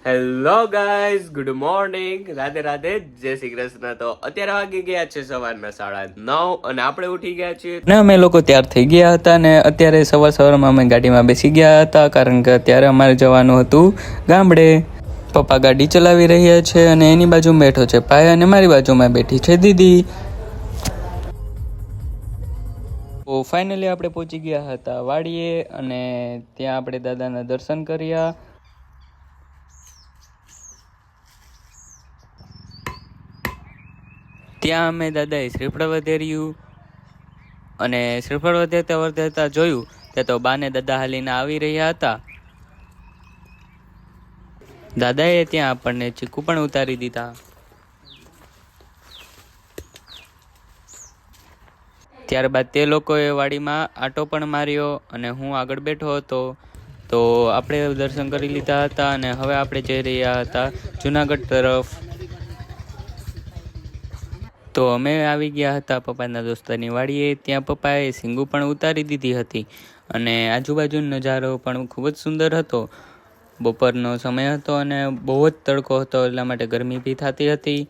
Hello guys, good morning, Radhe Radhe, જય શ્રી કૃષ્ણ. તો અત્યારે વાગી ગયા છે સવારના 9:30 અને આપણે ઉઠી ગયા છીએ ને અમે લોકો તૈયાર થઈ ગયા હતા ને અત્યારે સવારમાં અમે ગાડીમાં બેસી ગયા હતા કારણ કે અત્યારે અમારે જવાનું હતું ગામડે. પપ્પા ગાડી ચલાવી રહ્યા છે અને એની બાજુમાં બેઠો છે ભાઈ અને મારી બાજુમાં બેઠી છે દીદી. તો ફાઇનલી આપણે પહોંચી ગયા હતા વાડીએ અને ત્યાં આપણે દાદાના દર્શન કર્યા. ત્યાં અમે દાદાએ શ્રીફળ વધેર્યું અને શ્રીફળ વધેરતા વધેરતા જોયું ત્યાં તો બાને દાદા હાલીને આવી રહ્યા હતા. દાદાએ ત્યાં આપણને ચીકુ પણ ઉતારી દીધા. ત્યારબાદ તે લોકોએ વાડીમાં આંટો પણ માર્યો અને હું આગળ બેઠો હતો. તો આપણે દર્શન કરી લીધા હતા અને હવે આપણે જઈ રહ્યા હતા જુનાગઢ તરફ. તો અમે આવી ગયા હતા પપ્પાના દોસ્તારની વાડીએ. ત્યાં પપ્પાએ સિંગુ પણ ઉતારી દીધી હતી અને આજુબાજુનો નજારો પણ ખૂબ જ સુંદર હતો. બપોરનો સમય હતો અને બહુ જ તડકો હતો એટલા માટે ગરમી બી થતી હતી.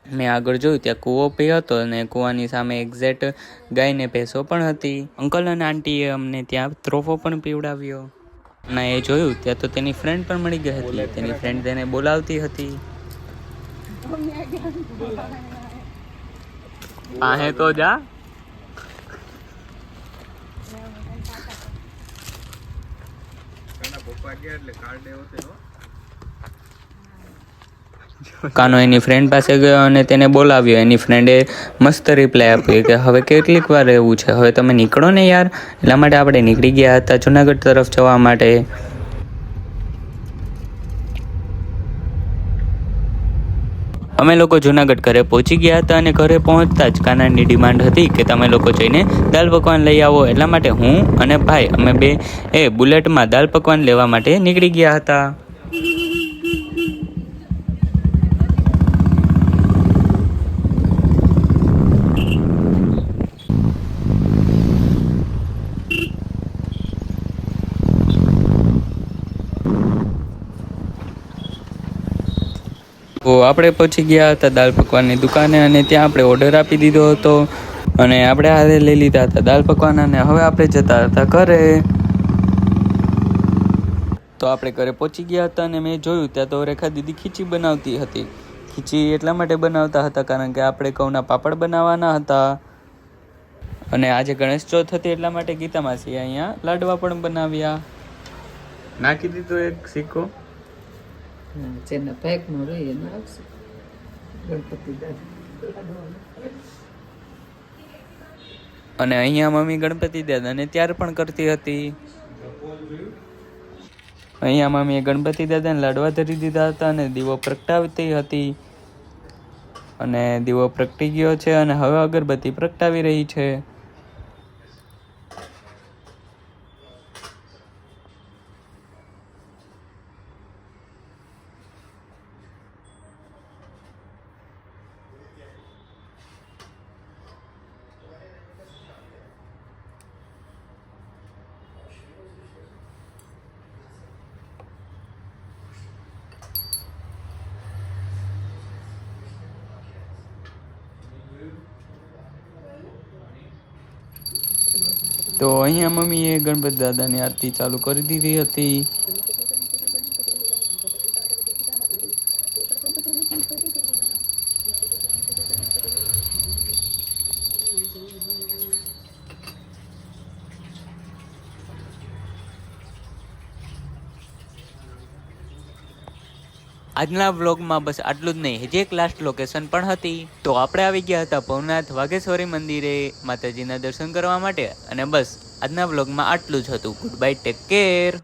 મેં આગળ જોયું ત્યાં કૂવો બી હતો અને કૂવાની સામે એક્ઝેક્ટ ગાયને ભેંસો પણ હતી. અંકલ અને આંટીએ અમને ત્યાં ત્રોફો પણ પીવડાવ્યો અને એ જોયું ત્યાં તો તેની ફ્રેન્ડ પણ મળી ગઈ હતી. તેની ફ્રેન્ડ તેને બોલાવતી હતી. પાસે તો જા. કાનો એની ફ્રેન્ડ પાસે ગયો અને તેને બોલાવ્યો. એની ફ્રેન્ડે મસ્ત રિપ્લાય આપ્યો કે હવે કેટલીક વાર એવું છે, હવે તમે નીકળો ને યાર. એટલા માટે આપણે નીકળી ગયા હતા જુનાગઢ તરફ જવા માટે. અમે લોકો જુનાગઢ ઘરે પહોંચી ગયા હતા અને ઘરે પહોંચતા જ કાનાની ડિમાન્ડ હતી કે તમે લોકો જઈને દાલ પકવાન લઈ આવો. એટલા માટે હું અને ભાઈ અમે બે બુલેટમાં દાલ પકવાન લેવા માટે નીકળી ગયા હતા. તો આપણે પહોંચી ગયા હતા દાલ પકવાનની દુકાને અને ત્યાં આપણે ઓર્ડર આપી દીધો હતો અને આપણે હારે લઈ લીધા હતા દાલ પકવાન અને હવે આપણે જતા હતા ઘરે. તો આપણે ઘરે પહોંચી ગયા હતા અને મેં જોયું ત્યાં તો રેખા દીદી ખીચી બનાવતી હતી. ખીચી એટલા માટે બનાવતા હતા કારણ કે આપણે ઘઉંના પાપડ બનાવવાના હતા અને આજે ગણેશ ચોથ હતી એટલા માટે ગીતા માસી અહીંયા લાડવા પણ બનાવ્યા. નાખી દીધો એક સિક્કો. જેના પેકમાં રહી એને આવશે ગણપતિ દાદા. અને અહીંયા મમ્મી ગણપતિ દાદાને ત્યાર પણ કરતી હતી. અહીંયા મમ્મીએ ગણપતિ દાદાને લાડવા ધરી દીધા હતા અને દીવો પ્રગટાવતી હતી અને દીવો પ્રગટી ગયો છે અને હવે અગરબત્તી પ્રગટાવી રહી છે. તો અહીંયા મમ્મીએ ગણપતિ દાદાની આરતી ચાલુ કરી દીધી હતી. આજના વ્લોગમાં બસ આટલું જ નહીં, હજી એક લાસ્ટ લોકેશન પણ હતી. તો આપણે આવી ગયા હતા ભવનાથ વાઘેશ્વરી મંદિરે માતાજીના દર્શન કરવા માટે અને બસ આજના વ્લોગમાં આટલું જ હતું. Good bye, take care.